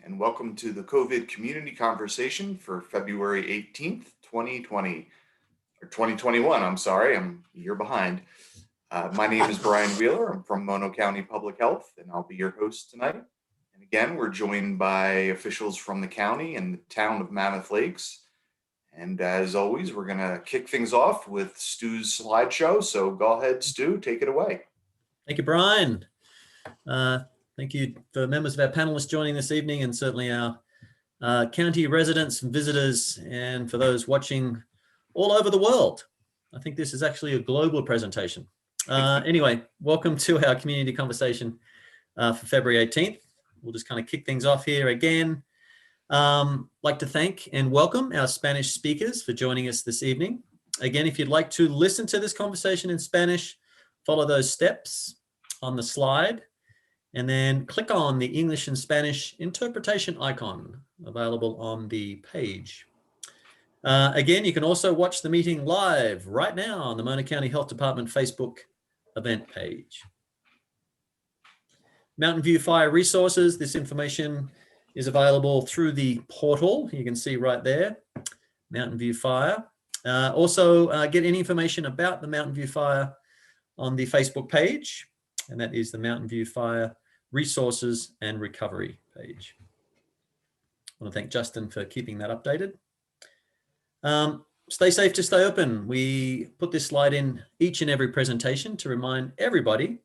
and welcome to the COVID community conversation for February 18th, 2020, or 2021, I'm sorry, I'm a year behind. My name is Brian Wheeler, I'm from Mono County Public Health, and I'll be your host tonight. And again, we're joined by officials from the county and the town of Mammoth Lakes. And as always, we're gonna kick things off with Stu's slideshow. So go ahead, Stu, take it away. Thank you, Brian. Thank you for members of our panelists joining this evening, and certainly our county residents and visitors, and for those watching all over the world. I think this is actually a global presentation. Anyway, welcome to our community conversation for February 18th. We'll just kind of kick things off here again. Like to thank and welcome our Spanish speakers for joining us this evening. Again, if you'd like to listen to this conversation in Spanish, follow those steps on the slide, and then click on the English and Spanish interpretation icon available on the page. Again, you can also watch the meeting live right now on the Mono County Health Department Facebook event page. Mountain View Fire Resources, this information is available through the portal. You can see right there, Mountain View Fire. Also, get any information about the Mountain View Fire on the Facebook page, and that is the Mountain View Fire Resources and Recovery page. I want to thank Justin for keeping that updated. Stay safe to stay open. We put this slide in each and every presentation to remind everybody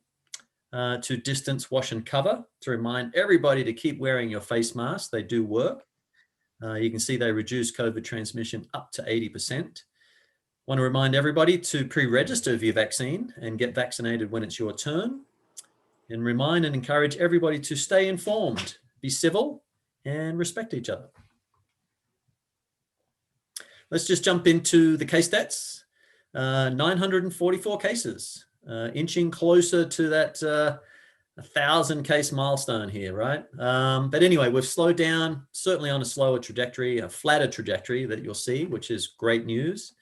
to distance, wash and cover, to remind everybody to keep wearing your face masks. They do work. You can see they reduce COVID transmission up to 80%. Want to remind everybody to pre-register for your vaccine and get vaccinated when it's your turn. And remind and encourage everybody to stay informed, be civil, and respect each other. Let's just jump into the case stats. 944 cases, inching closer to that 1,000 case milestone here, right? But anyway, we've slowed down, certainly on a slower trajectory, a flatter trajectory that you'll see, which is great news.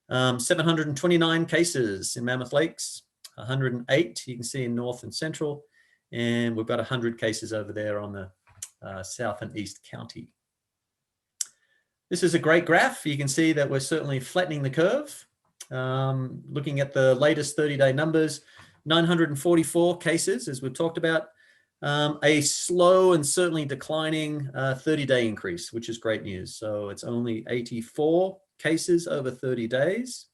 729 cases in Mammoth Lakes, 108 you can see in North and Central, and we've got 100 cases over there on the South and East County. This is a great graph. You can see that we're certainly flattening the curve. Looking at the latest 30-day numbers, 944 cases, as we've talked about, a slow and certainly declining 30-day increase, which is great news. So it's only 84 cases over 30 days,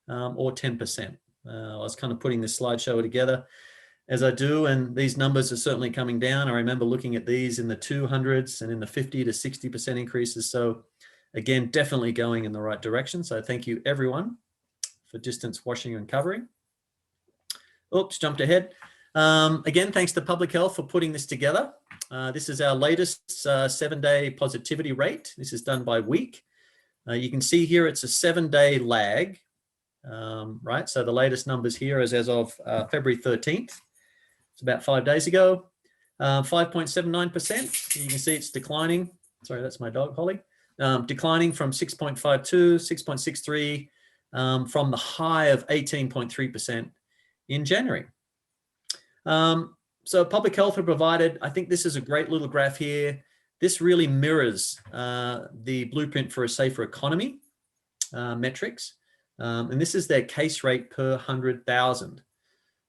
or 10%. I was kind of putting this slideshow together as I do, and these numbers are certainly coming down. I remember looking at these in the 200s and in the 50 to 60% increases. So again, definitely going in the right direction. So thank you everyone for distance washing and covering. Oops, jumped ahead. Again, thanks to Public Health for putting this together. This is our latest 7-day positivity rate. This is done by week. You can see here it's a 7-day lag, right? So the latest numbers here is as of February 13th. It's about 5 days ago. 5.79%. You can see it's declining. Sorry, that's my dog, Holly. Declining from 6.52, 6.63, from the high of 18.3% in January. So Public Health have provided, I think this is a great little graph here. This really mirrors the Blueprint for a Safer Economy metrics. And this is their case rate per 100,000.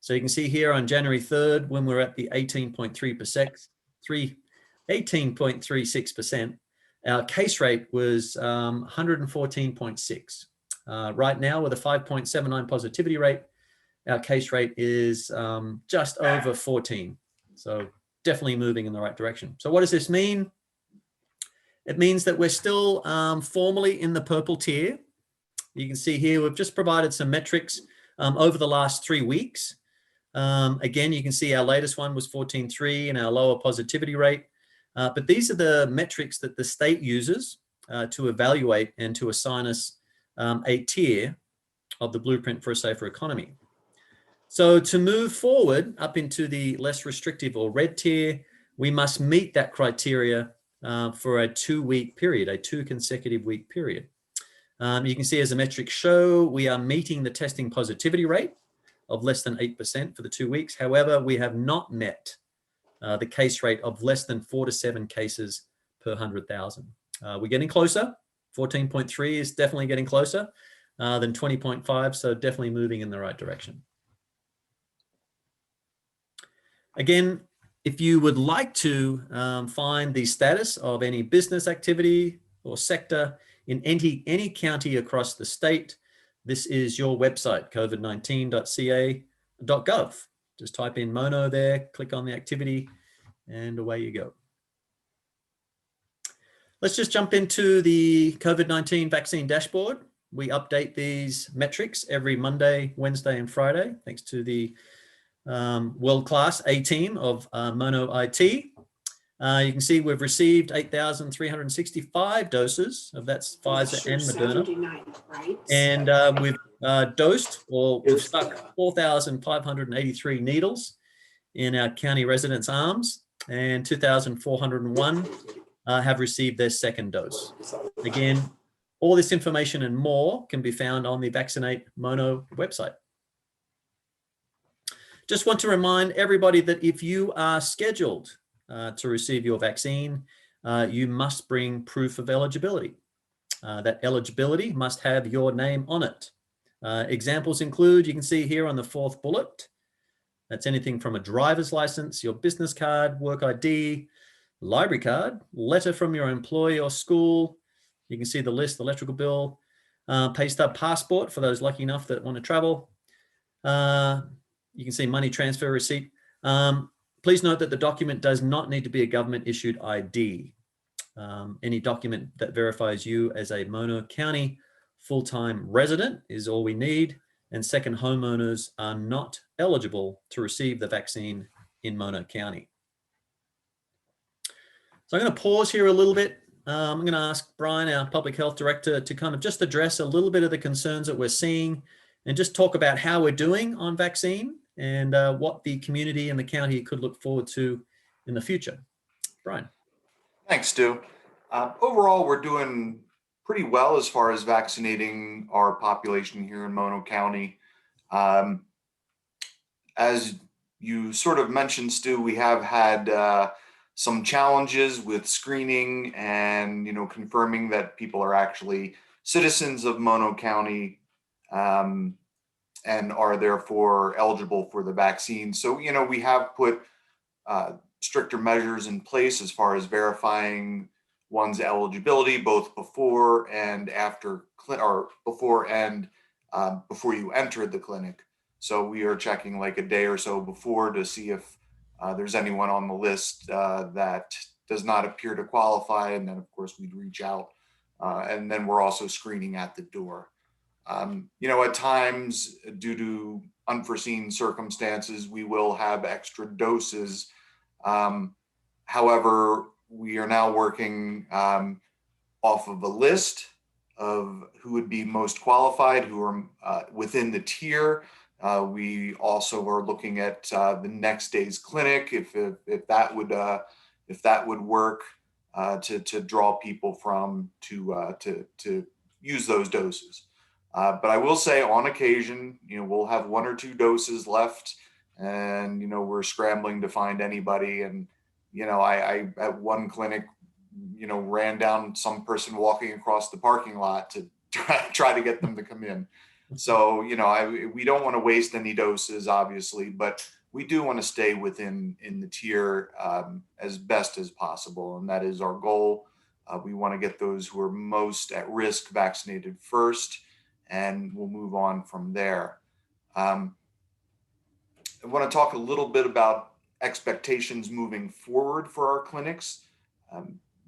So you can see here on January 3rd, when we're at the 18.36%, our case rate was 114.6. Right now, with a 5.79 positivity rate, our case rate is just over 14. So definitely moving in the right direction. So what does this mean? It means that we're still formally in the purple tier. You can see here, we've just provided some metrics over the last 3 weeks. Again, you can see our latest one was 14.3 and our lower positivity rate. But these are the metrics that the state uses to evaluate and to assign us a tier of the Blueprint for a Safer Economy. So to move forward up into the less restrictive or red tier, we must meet that criteria for a 2-week period, a 2 consecutive week period. You can see as the metrics show, we are meeting the testing positivity rate of less than 8% for the 2 weeks. However, we have not met the case rate of less than 4 to 7 cases per 100,000. We're getting closer. 14.3 is definitely getting closer than 20.5, so definitely moving in the right direction. Again, if you would like to find the status of any business activity or sector in any county across the state, this is your website, covid19.ca.gov. Just type in Mono there, click on the activity, and away you go. Let's just jump into the COVID-19 vaccine dashboard. We update these metrics every Monday, Wednesday, and Friday, thanks to the world-class A team of Mono IT. You can see we've received 8,365 doses of that's Pfizer and Moderna. Right? And we've dosed, or we've stuck 4,583 needles in our county residents' arms, and 2,401 have received their second dose. Again, all this information and more can be found on the Vaccinate Mono website. Just want to remind everybody that if you are scheduled to receive your vaccine, you must bring proof of eligibility. That eligibility must have your name on it. Examples include, you can see here on the 4th bullet, that's anything from a driver's license, your business card, work ID, library card, letter from your employer or school. You can see the list, the electrical bill, pay stub, passport for those lucky enough that want to travel. You can see money transfer receipt. Please note that the document does not need to be a government issued ID. Any document that verifies you as a Mono County full-time resident is all we need, and second homeowners are not eligible to receive the vaccine in Mono County. So I'm going to pause here a little bit. I'm going to ask Brian, our Public Health Director, to kind of just address a little bit of the concerns that we're seeing and just talk about how we're doing on vaccine and what the community and the county could look forward to in the future. Brian. Thanks, Stu. Overall, we're doing pretty well as far as vaccinating our population here in Mono County. As you sort of mentioned, Stu, we have had some challenges with screening and, confirming that people are actually citizens of Mono County and are therefore eligible for the vaccine. So, we have put stricter measures in place as far as verifying one's eligibility, both before and after, or before you entered the clinic. So we are checking like a day or so before to see if there's anyone on the list that does not appear to qualify. And then of course we'd reach out and then we're also screening at the door. At times due to unforeseen circumstances, we will have extra doses. However, we are now working off of a list of who would be most qualified, who are within the tier. We also are looking at the next day's clinic, if that would work to draw people from to use those doses. But I will say, on occasion, we'll have 1 or 2 doses left, and we're scrambling to find anybody. And I at one clinic, ran down some person walking across the parking lot to try to get them to come in. So, we don't want to waste any doses, obviously, but we do want to stay within the tier as best as possible. And that is our goal. We want to get those who are most at risk vaccinated first, and we'll move on from there. I want to talk a little bit about expectations moving forward for our clinics.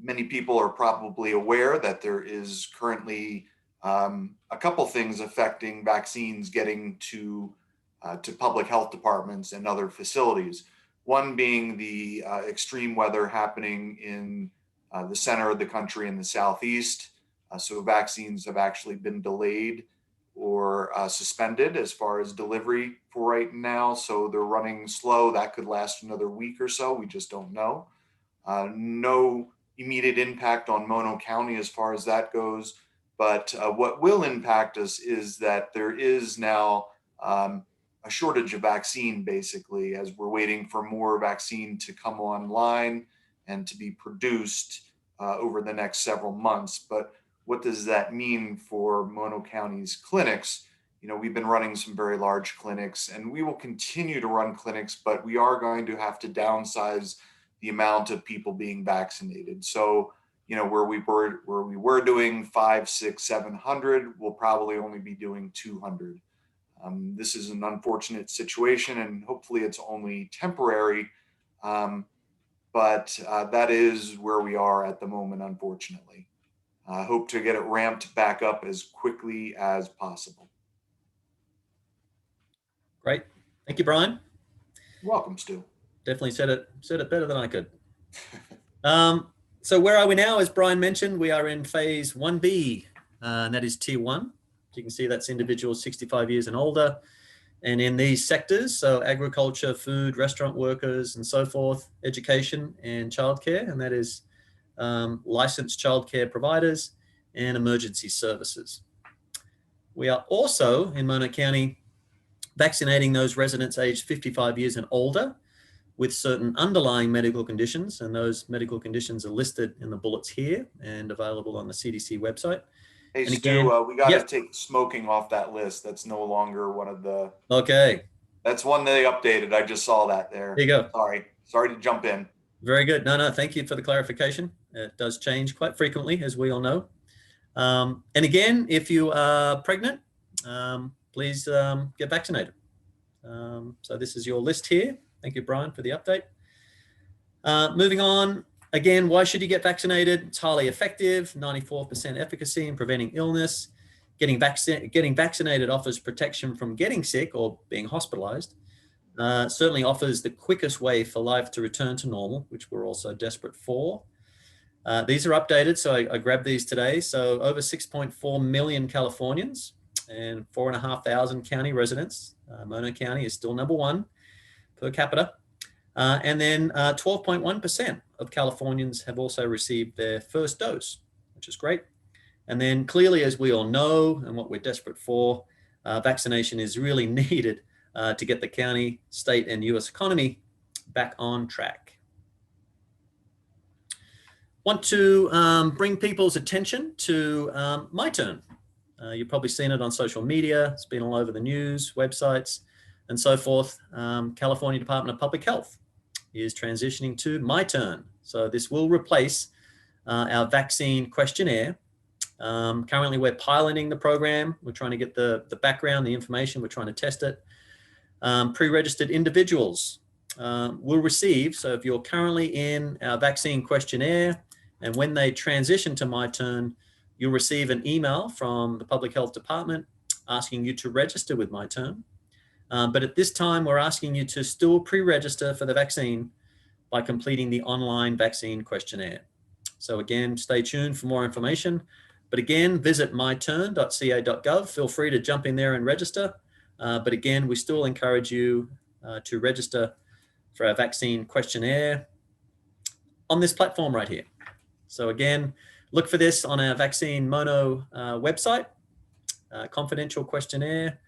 Many people are probably aware that there is currently a couple things affecting vaccines getting to public health departments and other facilities. One being the extreme weather happening in the center of the country in the southeast. So vaccines have actually been delayed or suspended as far as delivery for right now. So they're running slow. That could last another week or so. We just don't know. No immediate impact on Mono County as far as that goes. But what will impact us is that there is now shortage of vaccine, basically, as we're waiting for more vaccine to come online and to be produced over the next several months. But what does that mean for Mono County's clinics? We've been running some very large clinics, and we will continue to run clinics, but we are going to have to downsize the amount of people being vaccinated. So, where we were doing 500, 600, 700, we'll probably only be doing 200. This is an unfortunate situation, and hopefully it's only temporary. But that is where we are at the moment, unfortunately. I hope to get it ramped back up as quickly as possible. Great. Thank you, Brian. You're welcome, Stu. Definitely said it better than I could. So where are we now? As Brian mentioned, we are in phase 1B, and that is tier 1. You can see that's individuals 65 years and older. And in these sectors, so agriculture, food, restaurant workers, and so forth, education and childcare, and that is licensed childcare providers and emergency services. We are also in Mono County vaccinating those residents aged 55 years and older with certain underlying medical conditions, and those medical conditions are listed in the bullets here and available on the CDC website. Hey, And Stu, again, we got to take smoking off that list. That's no longer one of the. Okay. That's one they updated. I just saw that there. There you go. Sorry to jump in. Very good. No, thank you for the clarification. It does change quite frequently, as we all know. And again, if you are pregnant, please get vaccinated. So this is your list here. Thank you, Brian, for the update. Moving on. Again, why should you get vaccinated? It's highly effective, 94% efficacy in preventing illness. Getting vaccinated offers protection from getting sick or being hospitalized. Certainly offers the quickest way for life to return to normal, which we're also desperate for. These are updated, so I grabbed these today. So over 6.4 million Californians and 4,500 county residents. Mono County is still number 1 per capita. And then 12.1% of Californians have also received their first dose, which is great. And then clearly, as we all know, and what we're desperate for, vaccination is really needed to get the county, state, and US economy back on track. Want to bring people's attention to MyTurn. You've probably seen it on social media. It's been all over the news, websites, and so forth. California Department of Public Health is transitioning to MyTurn. So this will replace our vaccine questionnaire. Currently, we're piloting the program. We're trying to get the background, the information. We're trying to test it. Pre-registered individuals will receive, so if you're currently in our vaccine questionnaire, and when they transition to MyTurn, you'll receive an email from the Public Health Department asking you to register with MyTurn. But at this time, we're asking you to still pre-register for the vaccine by completing the online vaccine questionnaire. So again, stay tuned for more information. But again, visit myturn.ca.gov. Feel free to jump in there and register. But again, we still encourage you to register for our vaccine questionnaire on this platform right here. So again, look for this on our Vaccine Mono website, confidential questionnaire.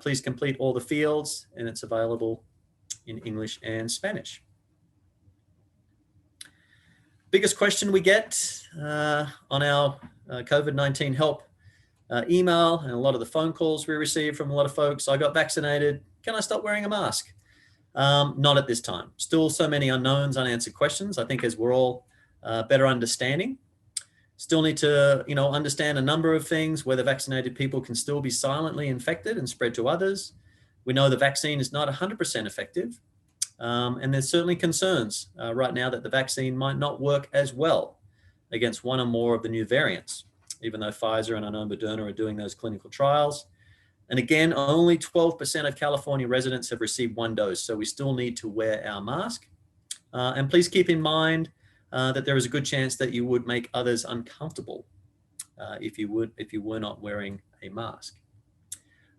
Please complete all the fields, and it's available in English and Spanish. Biggest question we get on our COVID-19 help email, and a lot of the phone calls we receive from a lot of folks: I got vaccinated, can I stop wearing a mask? Not at this time. Still so many unknowns, unanswered questions. I think as we're all better understanding, still need to understand a number of things. Whether vaccinated people can still be silently infected and spread to others. We know the vaccine is not 100% effective. And there's certainly concerns right now that the vaccine might not work as well against one or more of the new variants, even though Pfizer and I know Moderna are doing those clinical trials. And again, only 12% of California residents have received 1 dose, so we still need to wear our mask. And please keep in mind that there is a good chance that you would make others uncomfortable if you were not wearing a mask.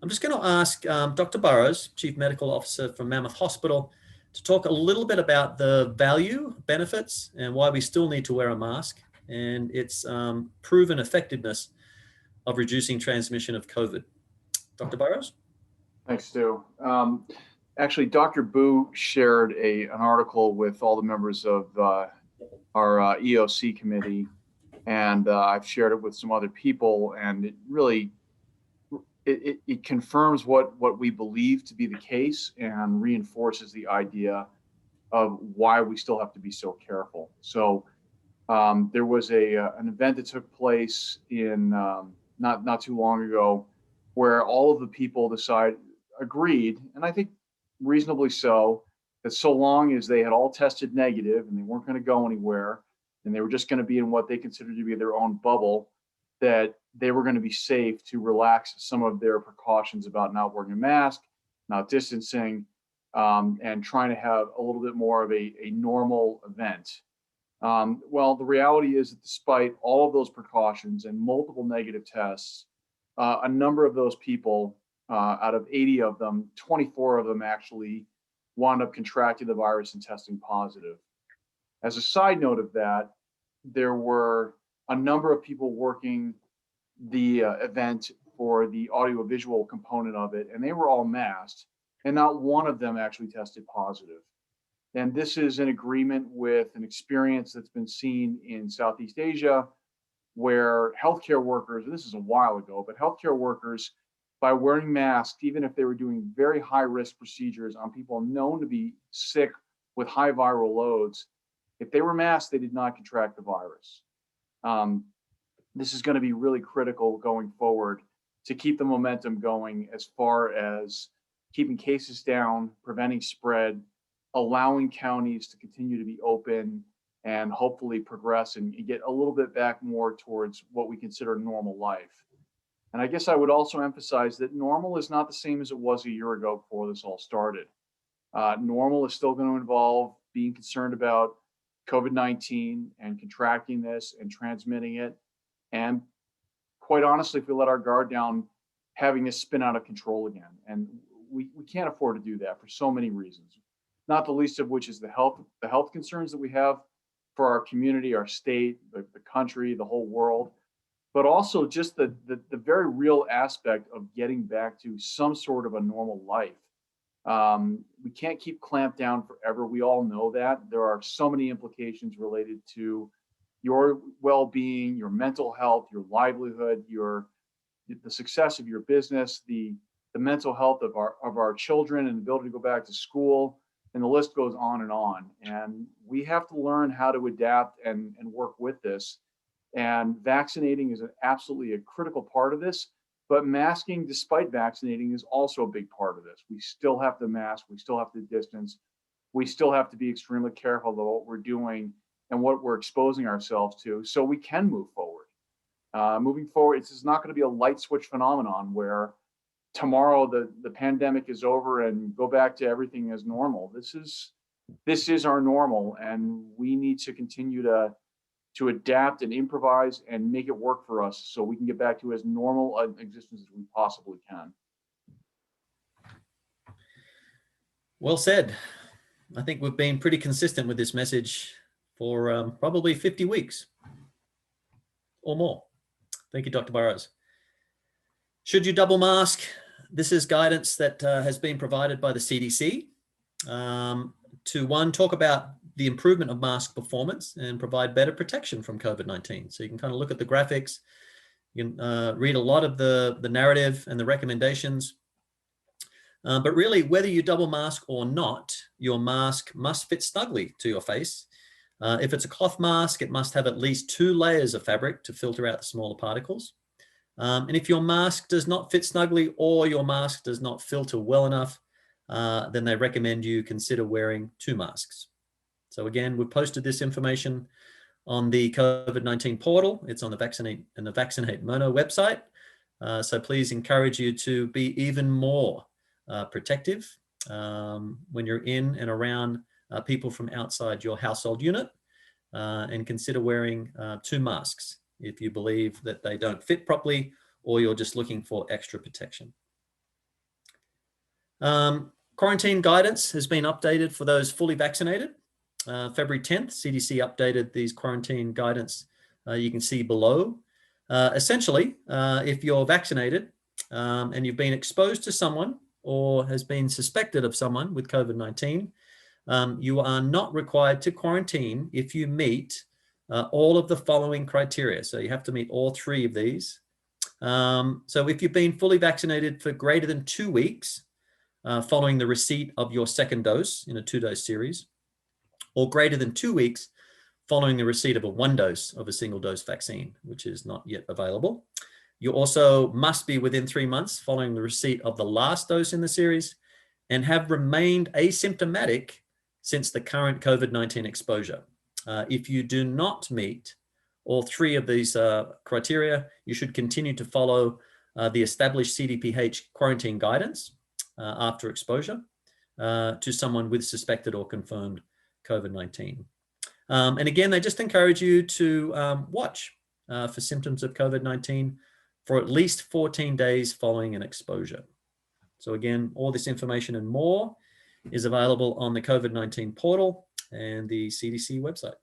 I'm just going to ask Dr. Burrows, Chief Medical Officer from Mammoth Hospital, to talk a little bit about the value, benefits, and why we still need to wear a mask, and its proven effectiveness of reducing transmission of COVID. Dr. Burrows? Thanks, Stu. Actually, Dr. Boo shared an article with all the members of our EOC committee, and I've shared it with some other people, and it really it confirms what we believe to be the case and reinforces the idea of why we still have to be so careful. So there was an event that took place in not too long ago, where all of the people agreed, and I think reasonably so, that so long as they had all tested negative and they weren't going to go anywhere, and they were just going to be in what they considered to be their own bubble, that they were going to be safe to relax some of their precautions about not wearing a mask, not distancing, and trying to have a little bit more of a normal event. Well, the reality is that despite all of those precautions and multiple negative tests, a number of those people, out of 80 of them, 24 of them actually wound up contracting the virus and testing positive. As a side note of that, there were a number of people working the event for the audiovisual component of it, and they were all masked, and not one of them actually tested positive. And this is in agreement with an experience that's been seen in Southeast Asia, where healthcare workers, and this is a while ago, but healthcare workers, by wearing masks, even if they were doing very high risk procedures on people known to be sick with high viral loads, if they were masked, they did not contract the virus. This is going to be really critical going forward to keep the momentum going as far as keeping cases down, preventing spread, allowing counties to continue to be open, and hopefully progress and get a little bit back more towards what we consider normal life. And I guess I would also emphasize that normal is not the same as it was a year ago before this all started. Normal is still going to involve being concerned about COVID-19 and contracting this and transmitting it. And quite honestly, if we let our guard down, having this spin out of control again. And we can't afford to do that for so many reasons, not the least of which is the health concerns that we have for our community, our state, the country, the whole world, but also just the very real aspect of getting back to some sort of a normal life. We can't keep clamped down forever. We all know that. There are so many implications related to your well-being, your mental health, your livelihood, the success of your business, the mental health of our children and the ability to go back to school, and the list goes on. And we have to learn how to adapt and work with this. And vaccinating is absolutely a critical part of this, but masking despite vaccinating is also a big part of this. We still have to mask, we still have to distance, we still have to be extremely careful about what we're doing and what we're exposing ourselves to so we can move forward. Moving forward, this is not going to be a light switch phenomenon where tomorrow the pandemic is over and go back to everything as normal. This is our normal, and we need to continue to adapt and improvise and make it work for us so we can get back to as normal an existence as we possibly can. Well said. I think we've been pretty consistent with this message for probably 50 weeks or more. Thank you, Dr. Burrows. Should you double mask? This is guidance that has been provided by the CDC to talk about the improvement of mask performance and provide better protection from COVID-19. So you can kind of look at the graphics, you can read a lot of the narrative and the recommendations. But really, whether you double mask or not, your mask must fit snugly to your face. If it's a cloth mask, it must have at least 2 layers of fabric to filter out the smaller particles. And if your mask does not fit snugly or your mask does not filter well enough, then they recommend you consider wearing 2 masks. So again, we've posted this information on the COVID-19 portal. It's on the Vaccinate and the Vaccinate Mono website. So please encourage you to be even more protective when you're in and around people from outside your household unit, and consider wearing 2 masks if you believe that they don't fit properly or you're just looking for extra protection. Quarantine guidance has been updated for those fully vaccinated. February 10th, CDC updated these quarantine guidance. You can see below. Essentially, if you're vaccinated and you've been exposed to someone or has been suspected of someone with COVID-19, you are not required to quarantine if you meet all of the following criteria. So you have to meet all 3 of these. So if you've been fully vaccinated for greater than 2 weeks following the receipt of your second dose in a 2-dose series, or greater than 2 weeks following the receipt of a 1 dose of a single dose vaccine, which is not yet available. You also must be within 3 months following the receipt of the last dose in the series and have remained asymptomatic since the current COVID-19 exposure. If you do not meet all 3 of these criteria, you should continue to follow the established CDPH quarantine guidance after exposure to someone with suspected or confirmed COVID-19. And again, they just encourage you to watch for symptoms of COVID-19 for at least 14 days following an exposure. So again, all this information and more is available on the COVID-19 portal and the CDC website.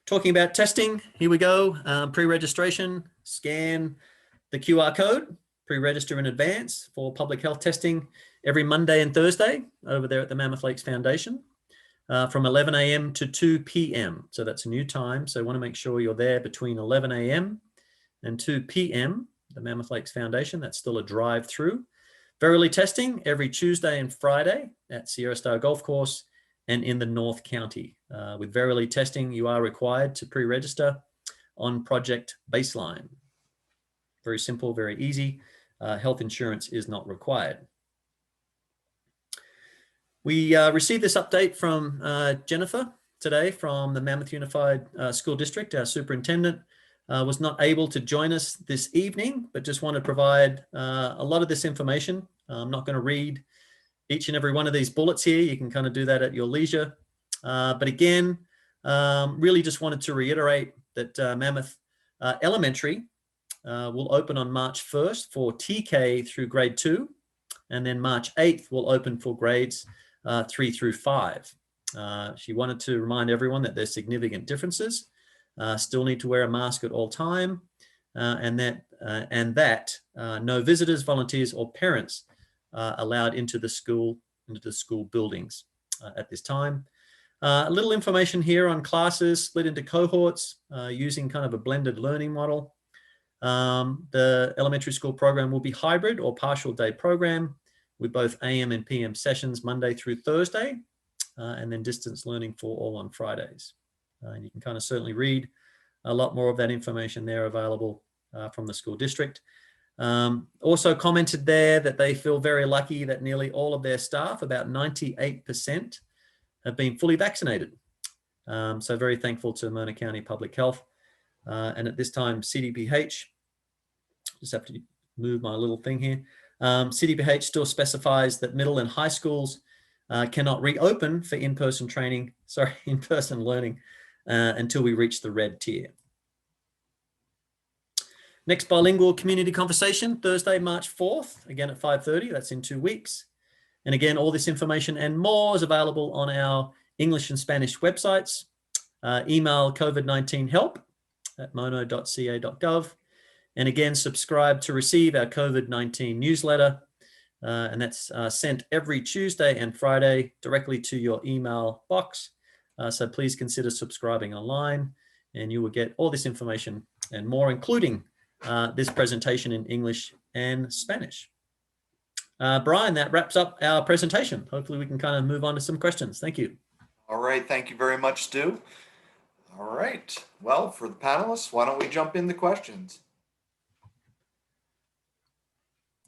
Talking about testing, here we go. Pre-registration, scan the QR code, pre-register in advance for public health testing every Monday and Thursday over there at the Mammoth Lakes Foundation from 11 a.m. to 2 p.m. So that's a new time. So you want to make sure you're there between 11 a.m. and 2 p.m. The Mammoth Lakes Foundation, that's still a drive-through. Verily testing every Tuesday and Friday at Sierra Star Golf Course and in the North County. With Verily testing, you are required to pre-register on Project Baseline. Very simple, very easy. Health insurance is not required. We received this update from Jennifer today from the Mammoth Unified School District. Our superintendent was not able to join us this evening, but just want to provide a lot of this information. I'm not going to read each and every one of these bullets here. You can kind of do that at your leisure. But again, really just wanted to reiterate that Mammoth Elementary will open on March 1st for TK through grade 2, and then March 8th will open for grades 3 through 5. She wanted to remind everyone that there's significant differences. Still need to wear a mask at all time, and that no visitors, volunteers, or parents allowed into the school buildings at this time. A little information here on classes split into cohorts using kind of a blended learning model. The elementary school program will be hybrid or partial day program with both AM and PM sessions Monday through Thursday, and then distance learning for all on Fridays. And you can kind of certainly read a lot more of that information there available from the school district. Also commented there that they feel very lucky that nearly all of their staff, about 98%, have been fully vaccinated. So very thankful to Mona County Public Health. And at this time, CDPH, just have to move my little thing here. CDPH still specifies that middle and high schools cannot reopen for in-person learning until we reach the red tier. Next bilingual community conversation, Thursday, March 4th, again at 5:30, that's in 2 weeks. And again, all this information and more is available on our English and Spanish websites. Email COVID-19 help at mono.ca.gov. And again, subscribe to receive our COVID-19 newsletter. And that's sent every Tuesday and Friday directly to your email box. So please consider subscribing online and you will get all this information and more, including this presentation in English and Spanish. Brian, that wraps up our presentation. Hopefully we can kind of move on to some questions. Thank you. All right, thank you very much, Stu. All right, well, for the panelists, why don't we jump into questions?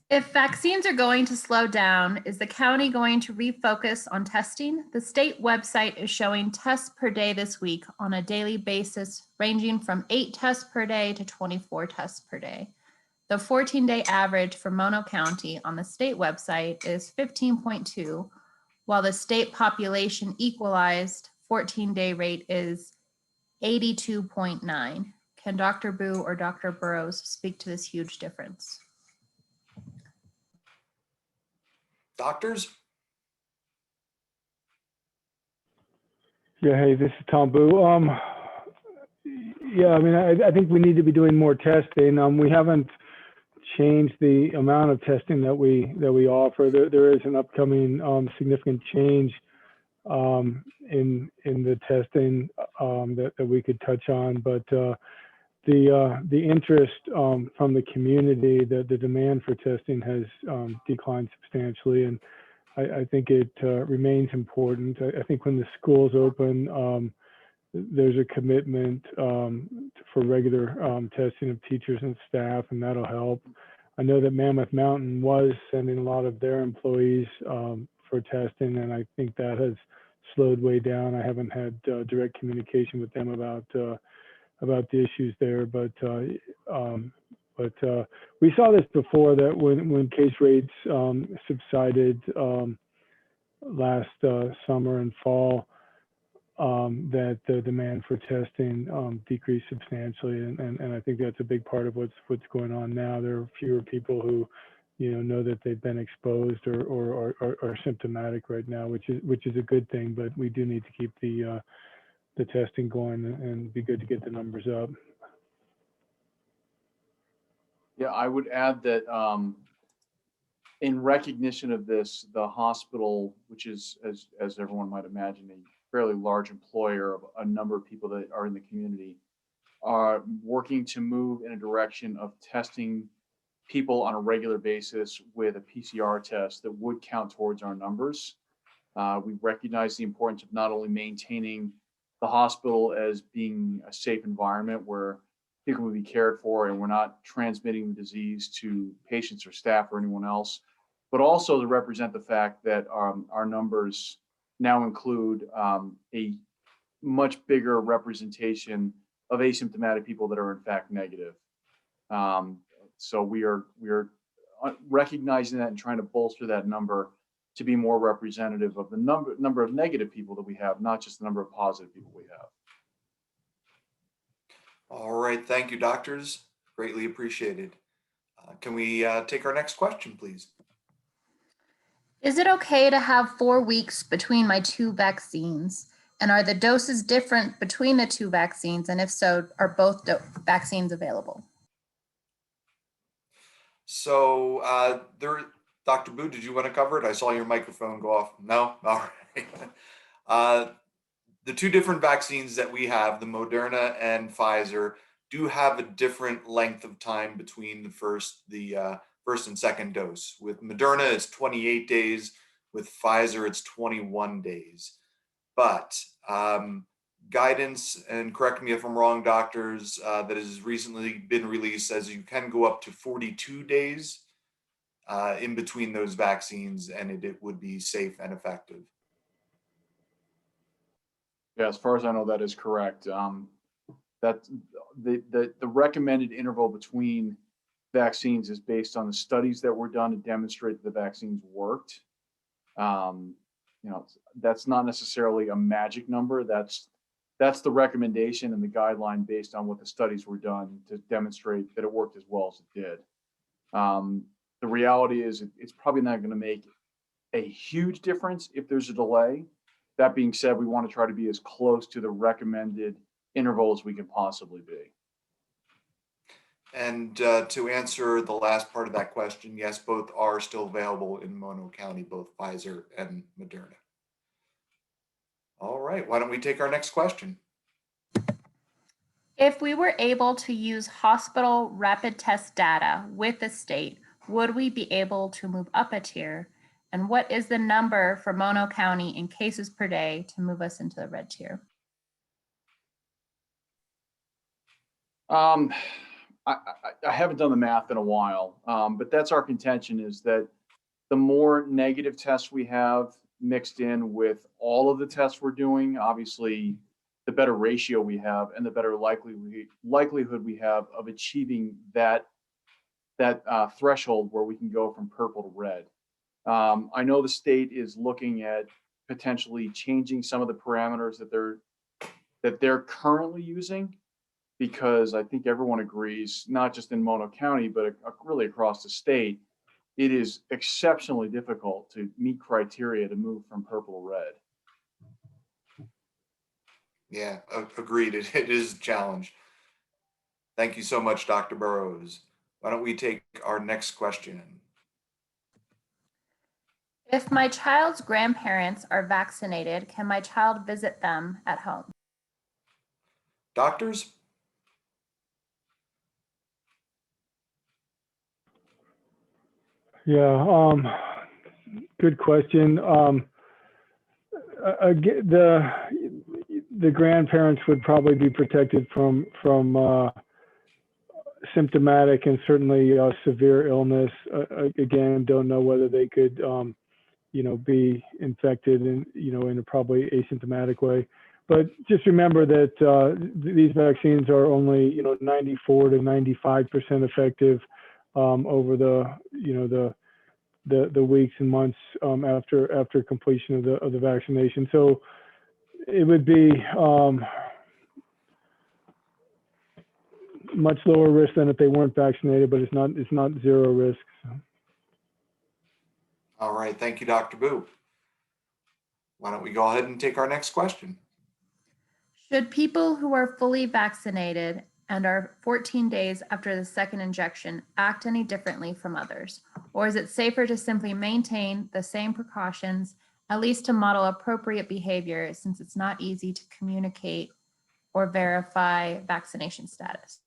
If vaccines are going to slow down, is the county going to refocus on testing? The state website is showing tests per day this week on a daily basis, ranging from 8 tests per day to 24 tests per day. The 14-day average for Mono County on the state website is 15.2, while the state population equalized 14-day rate is 82.9. Can Dr. Boo or Dr. Burrows speak to this huge difference? Doctors? Yeah, hey, this is Tom Boo. Yeah, I mean, I think we need to be doing more testing. We haven't change the amount of testing that we offer. There is an upcoming significant change in the testing that we could touch on, but the interest from the community, the demand for testing has declined substantially, and I think it remains important. I think when the schools open, there's a commitment for regular testing of teachers and staff, and that'll help. I know that Mammoth Mountain was sending a lot of their employees for testing, and I think that has slowed way down. I haven't had direct communication with them about the issues there, but we saw this before, that when case rates subsided last summer and fall, that the demand for testing decreased substantially, and I think that's a big part of what's going on now. There are fewer people who know that they've been exposed or are symptomatic right now, which is a good thing, but we do need to keep the testing going, and it'd be good to get the numbers up. Yeah, I would add that in recognition of this, the hospital, which is, as everyone might imagine, a fairly large employer of a number of people that are in the community, are working to move in a direction of testing people on a regular basis with a PCR test that would count towards our numbers. We recognize the importance of not only maintaining the hospital as being a safe environment where people will be cared for and we're not transmitting the disease to patients or staff or anyone else, but also to represent the fact that our numbers now include a much bigger representation of asymptomatic people that are in fact negative. So we are recognizing that and trying to bolster that number to be more representative of the number of negative people that we have, not just the number of positive people we have. All right, thank you, doctors. Greatly appreciated. Can we take our next question, please? Is it okay to have 4 weeks between my 2 vaccines? And are the doses different between the 2 vaccines? And if so, are both vaccines available? So Dr. Boo, did you want to cover it? I saw your microphone go off. No? All right. The 2 different vaccines that we have, the Moderna and Pfizer, do have a different length of time between the first and second dose. With Moderna, it's 28 days. With Pfizer, it's 21 days. But guidance, and correct me if I'm wrong, doctors, that has recently been released says you can go up to 42 days in between those vaccines, and it would be safe and effective. Yeah, as far as I know, that is correct. That the recommended interval between vaccines is based on the studies that were done to demonstrate that the vaccines worked. That's not necessarily a magic number. That's the recommendation and the guideline based on what the studies were done to demonstrate that it worked as well as it did. The reality is it's probably not going to make a huge difference if there's a delay. That being said, we want to try to be as close to the recommended interval as we can possibly be. And to answer the last part of that question, yes, both are still available in Mono County, both Pfizer and Moderna. All right, why don't we take our next question? If we were able to use hospital rapid test data with the state, would we be able to move up a tier? And what is the number for Mono County in cases per day to move us into the red tier? I haven't done the math in a while, but that's our contention, is that the more negative tests we have mixed in with all of the tests we're doing, obviously the better ratio we have and the better likelihood we have of achieving that threshold where we can go from purple to red. I know the state is looking at potentially changing some of the parameters that they're currently using, because I think everyone agrees, not just in Mono County, but really across the state, it is exceptionally difficult to meet criteria to move from purple to red. Yeah, agreed. It is a challenge. Thank you so much, Dr. Burrows. Why don't we take our next question? If my child's grandparents are vaccinated, can my child visit them at home? Doctors? Yeah, good question. The grandparents would probably be protected from symptomatic and certainly severe illness. Again, don't know whether they could, be infected in a probably asymptomatic way. But just remember that these vaccines are only, 94 to 95% effective over the weeks and months after completion of the vaccination. So it would be much lower risk than if they weren't vaccinated, but it's not zero risk. So. All right, thank you, Dr. Boo. Why don't we go ahead and take our next question? Should people who are fully vaccinated and are 14 days after the second injection act any differently from others? Or is it safer to simply maintain the same precautions, at least to model appropriate behavior, since it's not easy to communicate or verify vaccination status?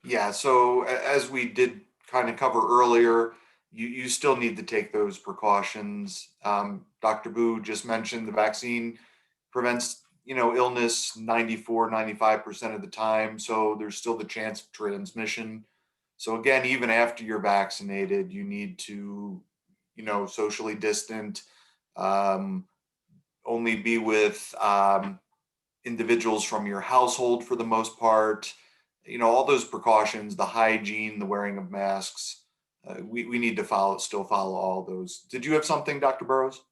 Yeah, so as we did kind of cover earlier, you still need to take those precautions. Dr. Boo just mentioned the vaccine prevents, illness 94, 95% of the time. So there's still the chance of transmission. So again, even after you're vaccinated, you need to, socially distant, only be with individuals from your household for the most part. All those precautions, the hygiene, the wearing of masks, we need to still follow all those. Did you have something, Dr. Burrows?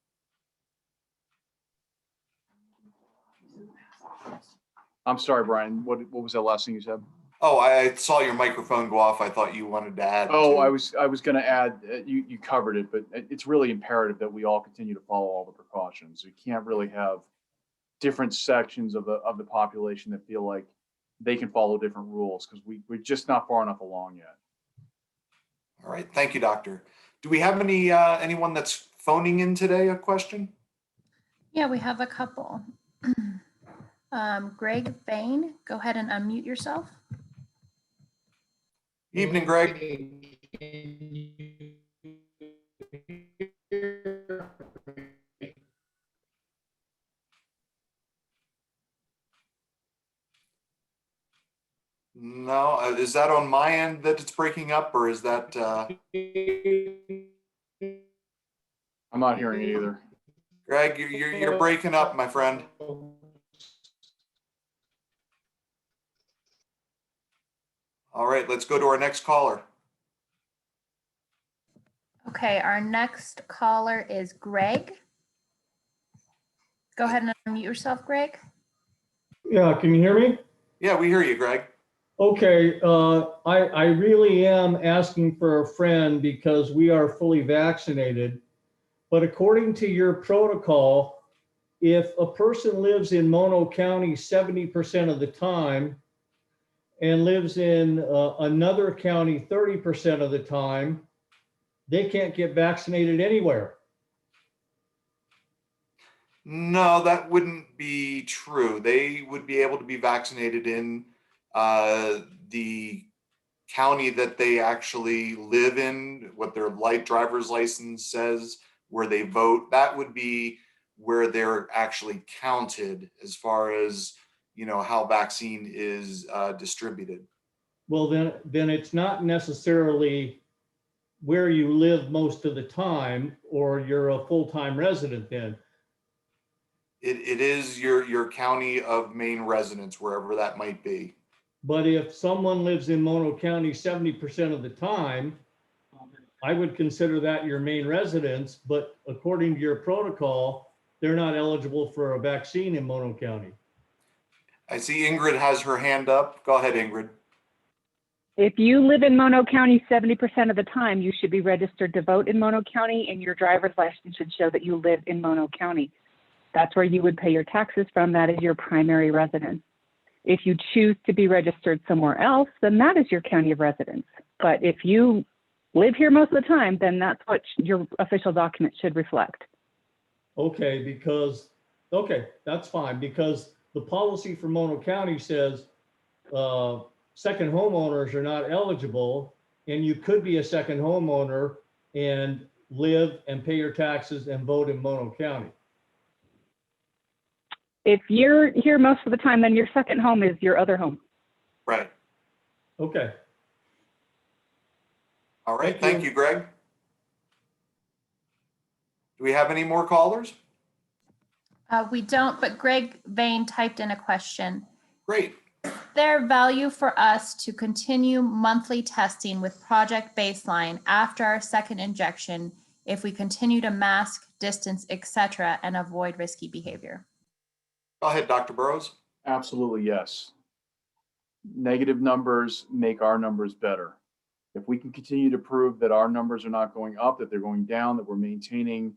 I'm sorry, Brian. What was that last thing you said? Oh, I saw your microphone go off. I thought you wanted to add. Oh, I was going to add. You covered it, but it's really imperative that we all continue to follow all the precautions. We can't really have different sections of the population that feel like they can follow different rules because we're just not far enough along yet. All right, thank you, Doctor. Do we have anyone that's phoning in today a question? Yeah, we have a couple. Greg Bain, go ahead and unmute yourself. Evening, Greg. No, is that on my end that it's breaking up, or is that? I'm not hearing it either. Greg, you're breaking up, my friend. All right, let's go to our next caller. Okay, our next caller is Greg. Go ahead and unmute yourself, Greg. Yeah, can you hear me? Yeah, we hear you, Greg. Okay, I really am asking for a friend because we are fully vaccinated. But according to your protocol, if a person lives in Mono County 70% of the time and lives in another county 30% of the time, they can't get vaccinated anywhere. No, that wouldn't be true. They would be able to be vaccinated in the county that they actually live in, what their light driver's license says, where they vote. That would be where they're actually counted as far as, how vaccine is distributed. Well, then it's not necessarily where you live most of the time, or you're a full-time resident then. It is your county of main residence, wherever that might be. But if someone lives in Mono County 70% of the time, I would consider that your main residence, but according to your protocol, they're not eligible for a vaccine in Mono County. I see Ingrid has her hand up. Go ahead, Ingrid. If you live in Mono County 70% of the time, you should be registered to vote in Mono County, and your driver's license should show that you live in Mono County. That's where you would pay your taxes from. That is your primary residence. If you choose to be registered somewhere else, then that is your county of residence. But if you live here most of the time, then that's what your official document should reflect. Okay, that's fine, because the policy for Mono County says second homeowners are not eligible, and you could be a second homeowner and live and pay your taxes and vote in Mono County. If you're here most of the time, then your second home is your other home. Right. Okay. All right. Thank Thank you. you, Greg. Do we have any more callers? We don't, but Greg Vane typed in a question. Great. Is there value for us to continue monthly testing with Project Baseline after our second injection if we continue to mask, distance, etc., and avoid risky behavior? Go ahead, Dr. Burrows. Absolutely, yes. Negative numbers make our numbers better. If we can continue to prove that our numbers are not going up, that they're going down, that we're maintaining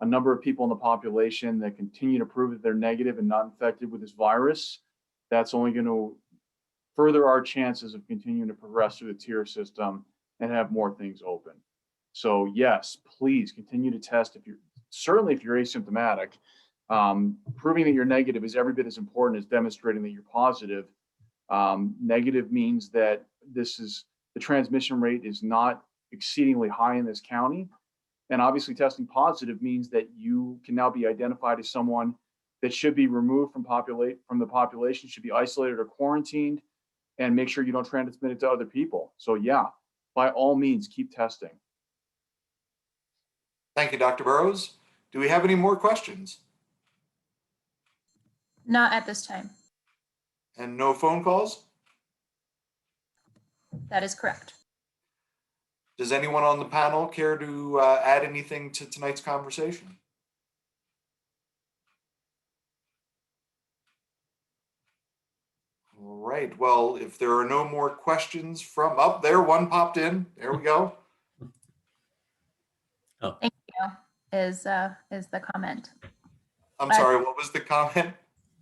a number of people in the population that continue to prove that they're negative and not infected with this virus, that's only going to further our chances of continuing to progress through the tier system and have more things open. So yes, please continue to test if you're asymptomatic. Proving that you're negative is every bit as important as demonstrating that you're positive. Negative means that the transmission rate is not exceedingly high in this county. And obviously testing positive means that you can now be identified as someone that should be removed from the population, should be isolated or quarantined, and make sure you don't transmit it to other people. So yeah, by all means, keep testing. Thank you, Dr. Burrows. Do we have any more questions? Not at this time. And no phone calls? That is correct. Does anyone on the panel care to add anything to tonight's conversation? All right. Well, if there are no more questions from up there, one popped in. There we go. Thank you is the comment. I'm sorry, what was the comment?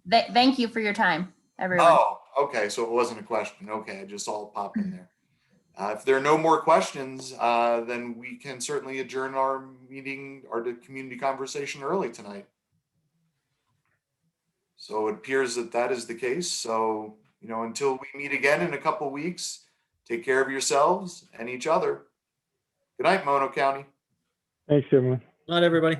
Thank you for your time, everyone. Oh, okay. So it wasn't a question. Okay, it just all popped in there. If there are no more questions, then we can certainly adjourn our meeting, our community conversation early tonight. So it appears that that is the case. So, until we meet again in a couple weeks, take care of yourselves and each other. Good night, Mono County. Thanks, everyone. Not everybody.